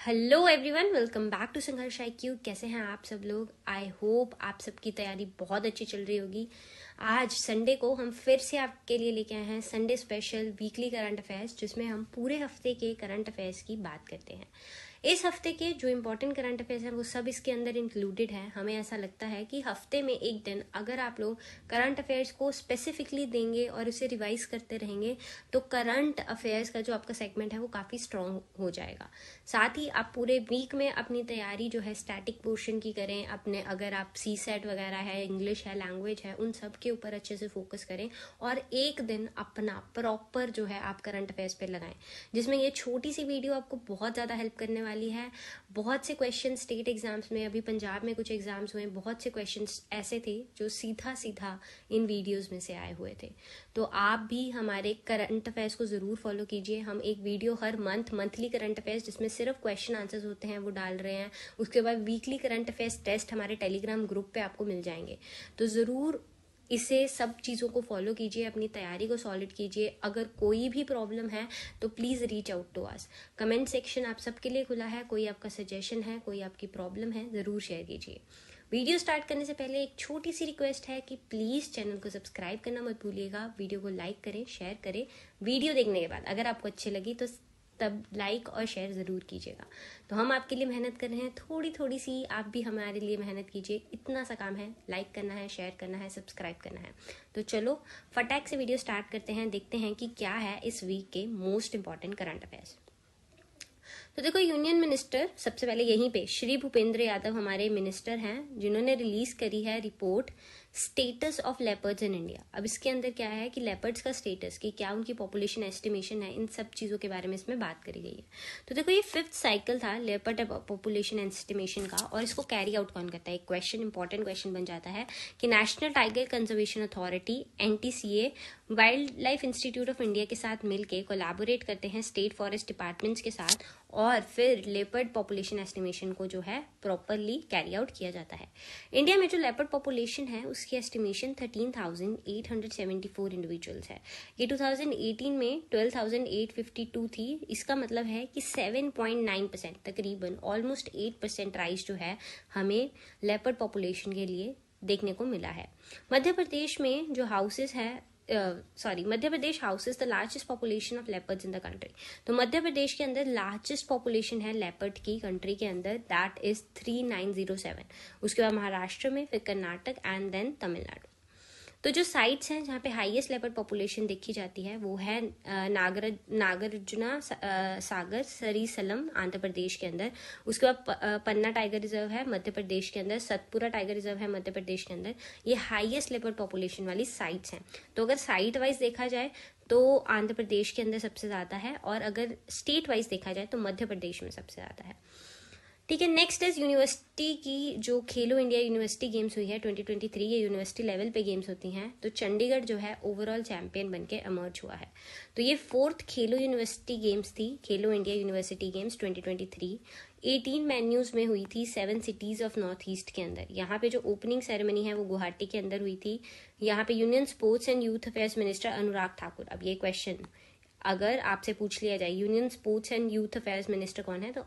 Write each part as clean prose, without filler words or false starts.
Hello everyone, welcome back to Sangharsh IQ। कैसे हैं आप सब लोग? आई होप आप सबकी तैयारी बहुत अच्छी चल रही होगी। आज संडे को हम फिर से आपके लिए लेके आए हैं Sunday special weekly current affairs, जिसमें हम पूरे हफ्ते के करंट अफेयर्स की बात करते हैं। इस हफ्ते के जो इम्पोर्टेंट करंट अफेयर्स हैं वो सब इसके अंदर इंक्लूडेड है। हमें ऐसा लगता है कि हफ्ते में एक दिन अगर आप लोग करंट अफेयर्स को स्पेसिफिकली देंगे और उसे रिवाइज करते रहेंगे तो करंट अफेयर्स का जो आपका सेगमेंट है वो काफ़ी स्ट्रांग हो जाएगा। साथ ही आप पूरे वीक में अपनी तैयारी जो है स्टैटिक पोर्शन की करें, अपने अगर आप CSET वगैरह है, इंग्लिश है, लैंग्वेज है, उन सब के ऊपर अच्छे से फोकस करें और एक दिन अपना प्रॉपर जो है आप करंट अफेयर्स पे लगाएं, जिसमें ये छोटी सी वीडियो आपको बहुत ज़्यादा हेल्प करने वाली है। बहुत से क्वेश्चन स्टेट एग्जाम्स में, अभी पंजाब में कुछ एग्जाम्स हुए, बहुत से क्वेश्चन ऐसे थे जो सीधा सीधा इन वीडियोज में से आए हुए थे। तो आप भी हमारे करंट अफेयर्स को ज़रूर फॉलो कीजिए। हम एक वीडियो हर मंथली करंट अफेयर्स जिसमें सिर्फ क्वेश्चन आंसर्स होते हैं वो डाल रहे हैं। उसके बाद वीकली करंट अफेयर्स टेस्ट हमारे टेलीग्राम ग्रुप पे आपको मिल जाएंगे। तो ज़रूर इसे सब चीज़ों को फॉलो कीजिए, अपनी तैयारी को सॉलिड कीजिए। अगर कोई भी प्रॉब्लम है तो please reach out to us. Comment section आप सबके लिए खुला है। कोई आपका सजेशन है, कोई आपकी प्रॉब्लम है, ज़रूर शेयर कीजिए। वीडियो स्टार्ट करने से पहले एक छोटी सी रिक्वेस्ट है कि प्लीज़ चैनल को सब्सक्राइब करना मत भूलिएगा। वीडियो को लाइक करें, शेयर करें। वीडियो देखने के बाद अगर आपको अच्छी लगी तो तब लाइक और शेयर ज़रूर कीजिएगा। तो हम आपके लिए मेहनत कर रहे हैं, थोड़ी थोड़ी सी आप भी हमारे लिए मेहनत कीजिए। इतना सा काम है, लाइक करना है, शेयर करना है, सब्सक्राइब करना है। तो चलो फटाक से वीडियो स्टार्ट करते हैं, देखते हैं कि क्या है इस वीक के मोस्ट इंपॉर्टेंट करंट अफेयर्स। तो देखो, यूनियन मिनिस्टर सबसे पहले यहीं पे श्री भूपेंद्र यादव हमारे मिनिस्टर हैं, जिन्होंने रिलीज करी है report status of leopards in India. अब इसके अंदर क्या है कि लेपर्ड्स का स्टेटस, कि क्या उनकी पॉपुलेशन एस्टिमेशन है, इन सब चीज़ों के बारे में इसमें बात करी गई है। तो देखो, ये 5th साइकिल था लेपर्ड पॉपुलेशन एस्टिमेशन का, और इसको कैरी आउट कौन करता है? एक क्वेश्चन, इंपॉर्टेंट क्वेश्चन बन जाता है कि national tiger conservation authority NTCA wild life institute of India के साथ मिलकर कोलैबोरेट करते हैं स्टेट फॉरेस्ट डिपार्टमेंट्स के साथ, और फिर लेपर्ड पॉपुलेशन एस्टिमेशन को जो है प्रॉपरली कैरी आउट किया जाता है। इंडिया में जो लेपर्ड पॉपुलेशन है उसकी एस्टिमेशन 13,874 इंडिविजुअल्स है। ये 2018 में 12,852 थी। इसका मतलब है कि 7.9%, तकरीबन ऑलमोस्ट 8% राइज जो है हमें लेपर्ड पॉपुलेशन के लिए देखने को मिला है। मध्य प्रदेश में जो हाउसेस है, Madhya Pradesh houses the largest population of leopards in the country. तो मध्य प्रदेश के अंदर लार्जेस्ट पॉपुलेशन है लेपर्ड की कंट्री के अंदर, दैट इज 3907। उसके बाद महाराष्ट्र में, फिर कर्नाटक एंड देन तमिलनाडु। तो जो साइट्स हैं जहाँ पे हाईएस्ट लेपर्ड पॉपुलेशन देखी जाती है वो है नागार्जुना सागर सरीसलम आंध्र प्रदेश के अंदर। उसके बाद पन्ना टाइगर रिजर्व है मध्य प्रदेश के अंदर, सतपुरा टाइगर रिजर्व है मध्य प्रदेश के अंदर। ये हाईएस्ट लेपर्ड पॉपुलेशन वाली साइट्स हैं। तो अगर साइट वाइज देखा जाए तो आंध्र प्रदेश के अंदर सबसे ज़्यादा है, और अगर स्टेट वाइज देखा जाए तो मध्य प्रदेश में सबसे ज़्यादा है। ठीक है, नेक्स्ट इज यूनिवर्सिटी की जो खेलो इंडिया यूनिवर्सिटी गेम्स हुई है 2023, ये यूनिवर्सिटी लेवल पे गेम्स होती हैं। तो चंडीगढ़ जो है ओवरऑल चैंपियन बनके इमर्ज हुआ है। तो ये 4th खेलो यूनिवर्सिटी गेम्स थी, खेलो इंडिया यूनिवर्सिटी गेम्स 2023। 18 वेन्यूज में हुई थी 7 सिटीज ऑफ नॉर्थ ईस्ट के अंदर। यहाँ पे जो ओपनिंग सेरेमनी है वो गुवाहाटी के अंदर हुई थी। यहाँ पे union sports and youth affairs minister Anurag Thakur, अब ये क्वेश्चन अगर आपसे पूछ लिया जाए union sports and youth affairs minister कौन है, तो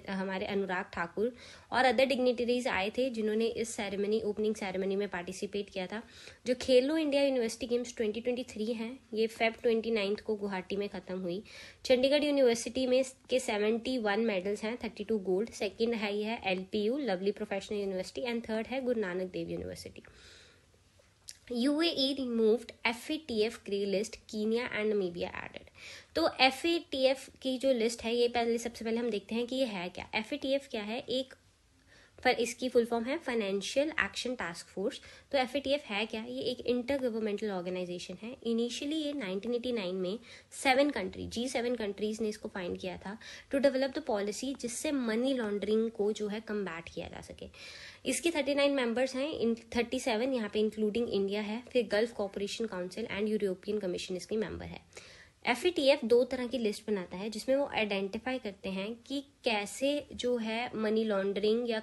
हमारे अनुराग ठाकुर और अदर डिग्निटरीज आए थे जिन्होंने इस सेरेमनी, ओपनिंग सेरेमनी में पार्टिसिपेट किया था। जो खेलो इंडिया यूनिवर्सिटी गेम्स 2023 हैं, ये Feb 29 को गुवाहाटी में खत्म हुई। चंडीगढ़ यूनिवर्सिटी में के 71 मेडल्स हैं, 32 गोल्ड। सेकेंड है ये है LPU lovely professional university, and third है Guru Nanak Dev university. UAE removed FATF grey list, Kenya and Namibia added. तो FATF की जो लिस्ट है, ये सबसे पहले हम देखते हैं कि ये है क्या। FATF क्या है? पर इसकी फुल फॉर्म है फाइनेंशियल एक्शन टास्क फोर्स। तो FATF है क्या? ये एक इंटर गवर्नमेंटल ऑर्गेनाइजेशन है। इनिशियली ये 1989 में G7 कंट्रीज ने इसको फाइंड किया था टू डेवलप द पॉलिसी जिससे मनी लॉन्ड्रिंग को जो है कम्बैट किया जा सके। इसकी 39 मेंबर्स हैं, 37 यहाँ पे इंक्लूडिंग इंडिया है, फिर gulf corporation council and European commission इसकी मेंबर है। FATF 2 तरह की लिस्ट बनाता है जिसमें वो आइडेंटिफाई करते हैं कि कैसे जो है मनी लॉन्ड्रिंग या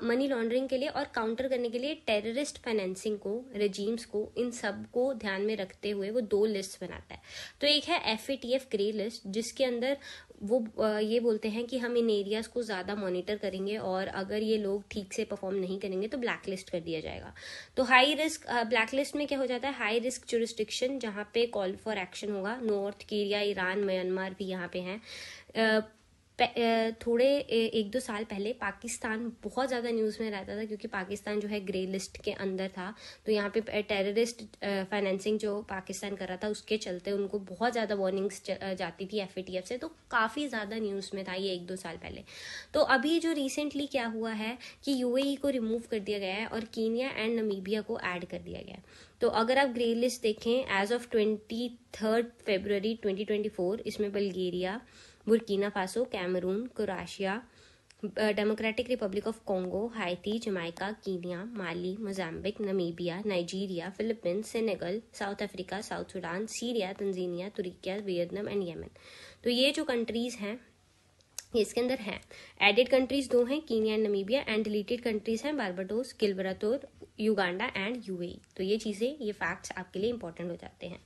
मनी लॉन्ड्रिंग के लिए और काउंटर करने के लिए टेररिस्ट फाइनेंसिंग को, रेजीम्स को, इन सब को ध्यान में रखते हुए वो 2 लिस्ट बनाता है। तो एक है FATF ग्रे लिस्ट जिसके अंदर ये बोलते हैं कि हम इन एरियाज को ज़्यादा मॉनिटर करेंगे और अगर ये लोग ठीक से परफॉर्म नहीं करेंगे तो ब्लैक लिस्ट कर दिया जाएगा। तो हाई रिस्क ब्लैक लिस्ट में क्या हो जाता है, हाई रिस्क जुरिस्डिक्शन जहाँ पे कॉल फॉर एक्शन होगा। नॉर्थ कोरिया, ईरान, म्यांमार भी यहाँ पे हैं। थोड़े 1-2 साल पहले पाकिस्तान बहुत ज़्यादा न्यूज़ में रहता था क्योंकि पाकिस्तान जो है ग्रे लिस्ट के अंदर था। तो यहाँ पे टेररिस्ट फाइनेंसिंग जो पाकिस्तान कर रहा था उसके चलते उनको बहुत ज़्यादा वार्निंग्स जाती थी FATF से। तो काफ़ी ज़्यादा न्यूज़ में था ये 1-2 साल पहले। तो अभी जो रिसेंटली क्या हुआ है कि UAE को रिमूव कर दिया गया है और कीनिया एंड नमीबिया को ऐड कर दिया गया है। तो अगर आप ग्रे लिस्ट देखें एज ऑफ 23 फरवरी 2024, इसमें Bulgaria, Burkina Faso, Cameroon, Croatia, Democratic Republic of Congo, Haiti, Jamaica, Kenya, Mali, Mozambique, Namibia, Nigeria, Philippines, Senegal, South Africa, South Sudan, Syria, Tanzania, Turkey, Vietnam and Yemen. तो ये जो countries हैं इसके अंदर हैं। Added countries 2 हैं, Kenya and Namibia, and deleted countries हैं Barbados, गिलबरातोर, Uganda and UAE। तो ये चीजें, ये फैक्ट्स आपके लिए इंपॉर्टेंट हो जाते हैं।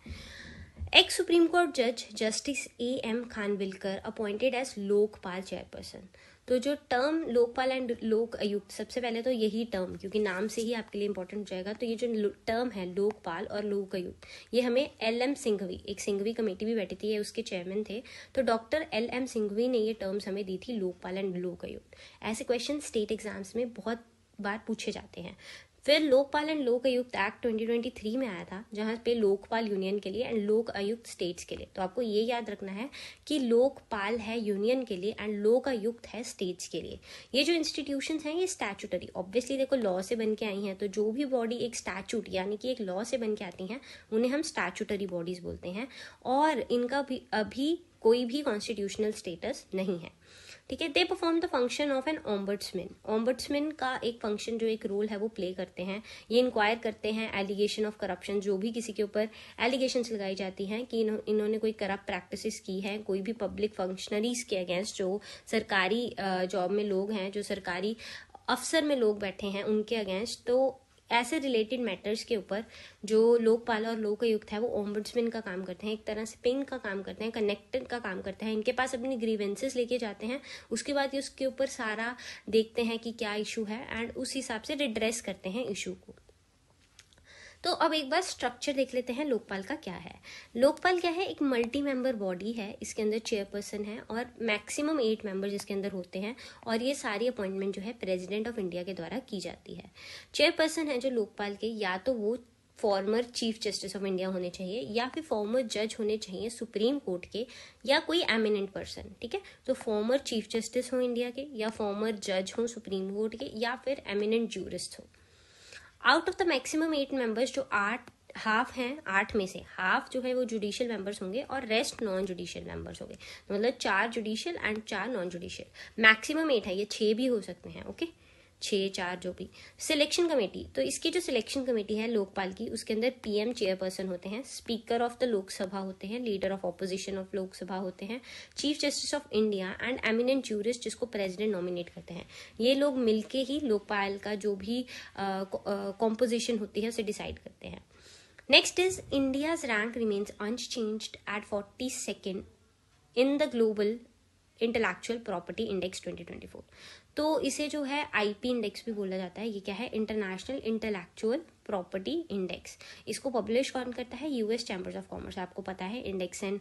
एक्स सुप्रीम कोर्ट जज justice AM Khanwilkar appointed as Lokpal chairperson. तो जो टर्म लोकपाल एंड लोक आयुक्त, सबसे पहले तो यही टर्म, क्योंकि नाम से ही आपके लिए इंपॉर्टेंट हो जाएगा, तो ये जो टर्म है लोकपाल और लोक आयुक्त, ये हमें LM सिंघवी, एक सिंघवी कमेटी भी बैठी थी, ये उसके चेयरमैन थे, तो डॉक्टर LM सिंघवी ने ये टर्म्स हमें दी थी, लोकपाल एंड लोक आयुक्त। ऐसे क्वेश्चन स्टेट एग्जाम्स में बहुत बार पूछे जाते हैं। फिर लोकपाल एंड लोक आयुक्त एक्ट 2023 में आया था, जहां पे लोकपाल यूनियन के लिए एंड लोक आयुक्त स्टेट्स के लिए। तो आपको ये याद रखना है कि लोकपाल है यूनियन के लिए एंड लोक आयुक्त है स्टेट्स के लिए। ये जो इंस्टीट्यूशंस हैं ये स्टैचूटरी, ऑब्वियसली देखो लॉ से बन के आई हैं, तो जो भी बॉडी एक स्टैचूट यानी कि एक लॉ से बन के आती हैं उन्हें हम स्टैचूटरी बॉडीज बोलते हैं, और इनका भी अभी कोई भी कॉन्स्टिट्यूशनल स्टेटस नहीं है। ठीक है। They perform the function of an ombudsman. Ombudsman का एक फंक्शन, जो एक रोल है वो प्ले करते हैं। ये इंक्वायर करते हैं एलिगेशन ऑफ करप्शन, जो भी किसी के ऊपर एलिगेशंस लगाई जाती हैं कि इन्होंने कोई करप्ट प्रैक्टिसेस की हैं, कोई भी पब्लिक फंक्शनरीज के अगेंस्ट, जो सरकारी जॉब में लोग हैं, जो सरकारी अफसर में लोग बैठे हैं उनके अगेंस्ट। तो ऐसे रिलेटेड मैटर्स के ऊपर जो लोकपाल और लोक आयुक्त है वो ओम्बड्समैन का काम करते हैं, एक तरह से पिंग का काम करते हैं, कनेक्टर का काम करते हैं। इनके पास अपनी ग्रीवेंसेस लेके जाते हैं, उसके बाद ये उसके ऊपर सारा देखते हैं कि क्या इशू है एंड उस हिसाब से रिड्रेस करते हैं इशू को। तो अब एक बार स्ट्रक्चर देख लेते हैं लोकपाल का क्या है। लोकपाल क्या है, एक मल्टी मेंबर बॉडी है, इसके अंदर चेयरपर्सन है और मैक्सिमम 8 मेंबर्स इसके अंदर होते हैं, और ये सारी अपॉइंटमेंट जो है प्रेसिडेंट ऑफ इंडिया के द्वारा की जाती है। चेयरपर्सन है जो लोकपाल के, या तो वो former chief justice of India होने चाहिए या फिर फॉर्मर जज होने चाहिए सुप्रीम कोर्ट के, या कोई एमिनेंट पर्सन। ठीक है, तो फॉर्मर चीफ जस्टिस हो इंडिया के, या फॉर्मर जज हो सुप्रीम कोर्ट के, या फिर एमिनेंट ज्यूरिस्ट हो। Out of the maximum 8 members, जो 8 हैं, 8 में से हाफ जो है वो जुडिशियल मेंबर्स होंगे और रेस्ट नॉन जुडिशियल मेंबर्स होंगे। तो मतलब 4 judicial and 4 non judicial. Maximum 8 है, ये 6 भी हो सकते हैं। ओके, 6-4 जो भी। सिलेक्शन कमेटी, तो इसकी जो सिलेक्शन कमेटी है लोकपाल की, उसके अंदर PM चेयरपर्सन होते हैं, स्पीकर ऑफ द लोकसभा होते हैं, leader of opposition of Lok Sabha होते हैं, chief justice of India and eminent jurist, जिसको प्रेसिडेंट नॉमिनेट करते हैं। ये लोग मिलके ही लोकपाल का जो भी कॉम्पोजिशन होती है उसे डिसाइड करते हैं। Next is India's rank remains unchanged at 42nd in the global intellectual property index 2024। तो इसे जो है IP इंडेक्स भी बोला जाता है। ये क्या है, इंटरनेशनल इंटेलेक्चुअल प्रॉपर्टी इंडेक्स। इसको पब्लिश कौन करता है, US चैम्बर्स ऑफ कॉमर्स। आपको पता है इंडेक्स एंड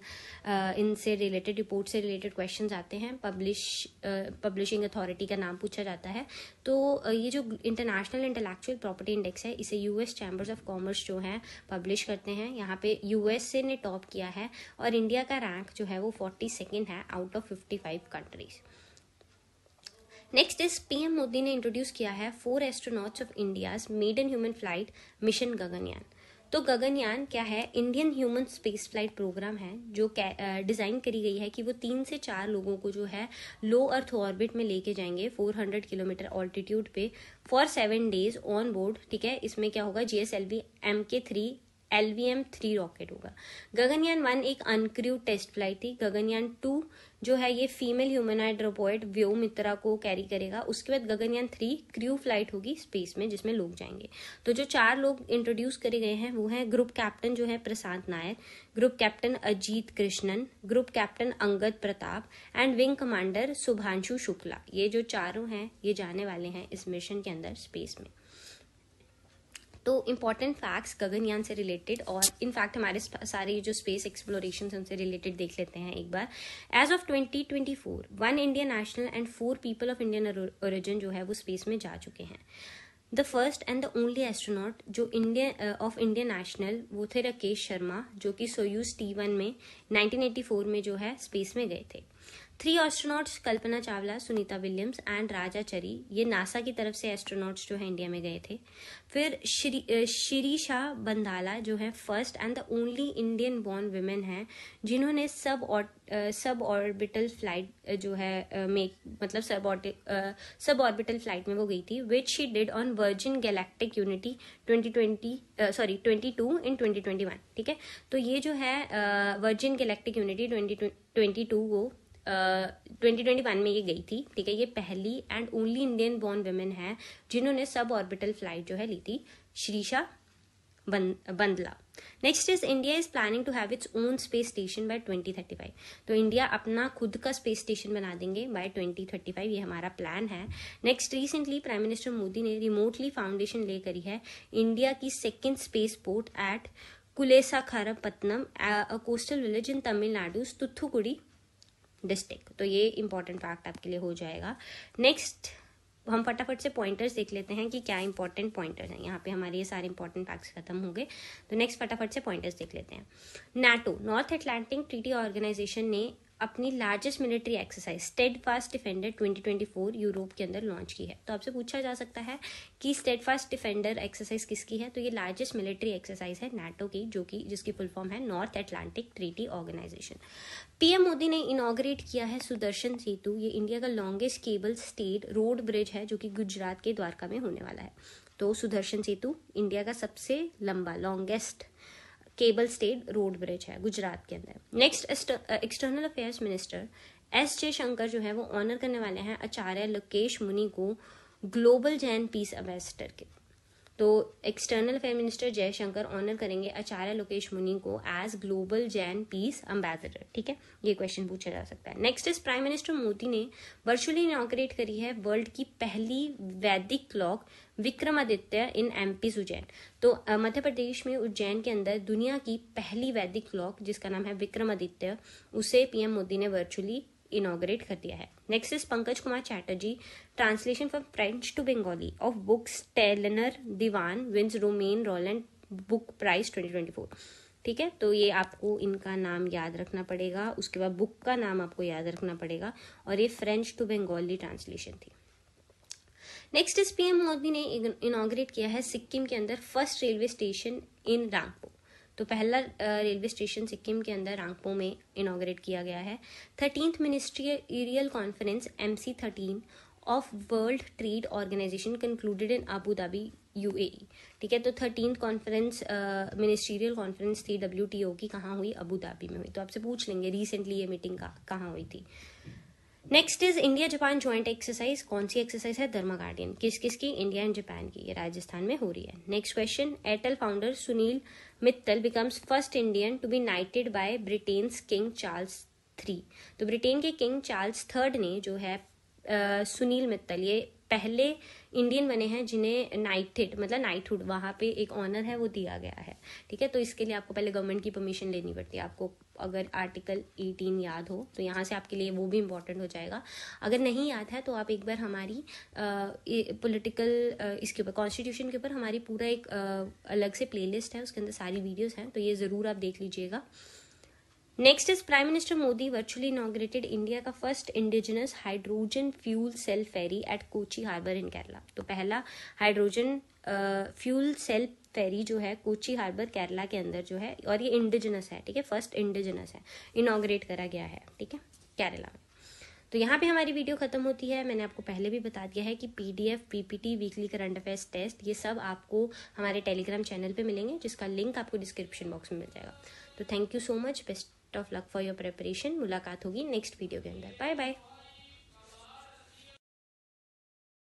इनसे रिलेटेड, रिपोर्ट से रिलेटेड क्वेश्चंस आते हैं, पब्लिशिंग अथॉरिटी का नाम पूछा जाता है। तो ये जो इंटरनेशनल इंटेलेक्चुअल प्रॉपर्टी इंडेक्स है, इसे US चैम्बर्स ऑफ कॉमर्स जो है पब्लिश करते हैं। यहाँ पे USA ने टॉप किया है और इंडिया का रैंक जो है वो 42nd है out of 55 countries. Next is PM Modi ने इंट्रोड्यूस किया है 4 astronauts of India's maiden human flight mission Gaganyaan. तो गगनयान क्या है, Indian human space flight programme है, जो डिजाइन करी गई है कि वो 3 से 4 लोगों को जो है लो अर्थ ऑर्बिट में लेके जाएंगे 400 किलोमीटर ऑल्टीट्यूड पे फॉर 7 days ऑन बोर्ड। ठीक है, इसमें क्या होगा, GSLV Mk3 LVM-3 रॉकेट होगा। गगनयान 1 एक अनक्रू टेस्ट फ्लाइट थी। गगनयान 2 जो है ये फीमेल ह्यूमनॉइड रोबोट व्योमित्रा को कैरी करेगा। उसके बाद गगनयान 3 क्रू फ्लाइट होगी स्पेस में, जिसमें लोग जाएंगे। तो जो 4 लोग इंट्रोड्यूस करे गए हैं वो हैं ग्रुप कैप्टन जो है Prashant Nair, group captain Ajit Krishnan, group captain Angad Pratap and wing commander Shubhanshu Shukla. ये जो चारों हैं ये जाने वाले हैं इस मिशन के अंदर स्पेस में। तो इंपॉर्टेंट फैक्ट्स गगनयान से रिलेटेड और इनफैक्ट हमारे सारे जो स्पेस एक्सप्लोरेशन उनसे रिलेटेड देख लेते हैं एक बार। As of 2024 1 Indian national and 4 people of Indian origin जो है वो स्पेस में जा चुके हैं। The first and the only astronaut जो इंडियन नेशनल वो थे राकेश शर्मा, जो कि सोयूज T1 में 1984 में जो है स्पेस में गए थे। 3 astronauts Kalpana Chawla, Sunita Williams and Raja Chari, ये नासा की तरफ से एस्ट्रोनॉट्स जो है इंडिया में गए थे। फिर शिरीषा बंदाला जो है first and the only Indian born women है जिन्होंने सब ऑर्बिटल फ्लाइट जो है मतलब सब ऑर्बिटल फ्लाइट में वो गई थी, which she did on virgin galactic unity 22 इन 2021। ठीक है, तो ये जो है वर्जिन गैलेक्टिक यूनिटी 2022 वो 2021 में ये गई थी। ठीक है, ये पहली and only Indian born women है जिन्होंने सब ऑर्बिटल फ्लाइट जो है ली थी, Sirisha Bandla. Next is India is planning to have its own space station by 2035। तो इंडिया अपना खुद का स्पेस स्टेशन बना देंगे बाय 2035, ये हमारा प्लान है। Next, recently prime minister Modi ने रिमोटली फाउंडेशन ले करी है इंडिया की second space port at Kulasekarapattinam, coastal village in Tamil Nadu, Thoothukudi district. तो ये इंपॉर्टेंट फैक्ट आपके लिए हो जाएगा। नेक्स्ट हम फटाफट से पॉइंटर्स देख लेते हैं कि क्या इंपॉर्टेंट पॉइंटर्स हैं। यहाँ पे हमारे ये सारे इंपॉर्टेंट फैक्ट्स खत्म हो गए, तो नेक्स्ट फटाफट से पॉइंटर्स देख लेते हैं। NATO North Atlantic Treaty Organization ने अपनी largest military exercise Steadfast Defender 2024 Europe के अंदर लॉन्च की है। तो आपसे पूछा जा सकता है कि स्टेडफास्ट डिफेंडर एक्सरसाइज किसकी है, तो ये लार्जेस्ट मिलिट्री एक्सरसाइज है नाटो की, जो कि जिसकी फुल फॉर्म है North Atlantic Treaty Organization. PM Modi ने इनॉग्रेट किया है सुदर्शन सेतु, ये इंडिया का longest cable stayed road bridge है जो कि गुजरात के द्वारका में होने वाला है। तो सुदर्शन सेतु इंडिया का सबसे लंबा longest cable stayed road bridge है गुजरात के अंदर। Next, external affairs minister S Jaishankar जो है वो ऑनर करने वाले हैं आचार्य लोकेश मुनि को ग्लोबल जैन पीस एम्बेसडर के। तो external affair minister Jaishankar honour करेंगे आचार्य लोकेश मुनि को as global Jain peace ambassador. ठीक है, ये क्वेश्चन पूछा जा सकता है। Next is prime minister Modi ने वर्चुअली इनॉग्रेट करी है वर्ल्ड की पहली वैदिक clock Vikramaditya in MP Ujjain. तो मध्य प्रदेश में उज्जैन के अंदर दुनिया की पहली वैदिक क्लॉक जिसका नाम है विक्रमादित्य, उसे पीएम मोदी ने वर्चुअली इनॉग्रेट कर दिया है। Next is Pankaj Kumar Chatterjee, translation from French to Bengali of books टेलनर दीवान wins Romain Rolland book prize 2024। ठीक है, तो ये आपको इनका नाम याद रखना पड़ेगा, उसके बाद बुक का नाम आपको याद रखना पड़ेगा, और ये फ्रेंच टू बंगाली ट्रांसलेशन थी। नेक्स्ट इज पीएम मोदी ने इनॉग्रेट किया है सिक्किम के अंदर फर्स्ट रेलवे स्टेशन इन रांगपो। तो पहला रेलवे स्टेशन सिक्किम के अंदर रांगपो में इनॉग्रेट किया गया है। 13th ministerial conference MC13 of World Trade Organization concluded in Abu Dhabi UAE। ठीक है, तो 13th कॉन्फ्रेंस मिनिस्ट्रियल कॉन्फ्रेंस थी WTO की, कहाँ हुई, अबू धाबी में हुई। तो आपसे पूछ लेंगे रिसेंटली ये मीटिंग कहाँ हुई थी। Next is India Japan joint exercise, कौन सी एक्सरसाइज है, धर्मा गार्डियन, किस किस की, इंडिया एंड जापान की, ये राजस्थान में हो रही है। Next question, Airtel founder Sunil Mittal becomes first Indian to be knighted by Britain's King Charles III। तो ब्रिटेन के किंग चार्ल्स III ने जो है सुनील मित्तल, ये पहले इंडियन बने हैं जिन्हें नाइटेड मतलब नाइटहुड वहां पे एक ऑनर है वो दिया गया है। ठीक है, तो इसके लिए आपको पहले गवर्नमेंट की परमिशन लेनी पड़ती है। आपको अगर आर्टिकल 18 याद हो तो यहाँ से आपके लिए वो भी इम्पोर्टेंट हो जाएगा। अगर नहीं याद है तो आप एक बार हमारी पॉलिटिकल इसके ऊपर कॉन्स्टिट्यूशन के ऊपर हमारी पूरा एक अलग से प्लेलिस्ट है, उसके अंदर सारी वीडियोस हैं, तो ये जरूर आप देख लीजिएगा। Next is prime minister Modi virtually inaugurated India का first indigenous hydrogen fuel cell ferry at Kochi harbour in Kerala. तो पहला हाइड्रोजन फ्यूल सेल फेरी जो है कोची हार्बर केरला के अंदर जो है, और ये इंडिजिनस है। ठीक है, फर्स्ट इंडिजिनस है, इनॉग्रेट करा गया है। ठीक है, केरला में। तो यहाँ पे हमारी वीडियो खत्म होती है। मैंने आपको पहले भी बता दिया है कि PDF, PPT, weekly current affairs test, ये सब आपको हमारे टेलीग्राम चैनल पे मिलेंगे, जिसका लिंक आपको डिस्क्रिप्शन बॉक्स में मिल जाएगा। तो thank you so much, best of luck for your preparation. मुलाकात होगी नेक्स्ट वीडियो के अंदर। Bye bye.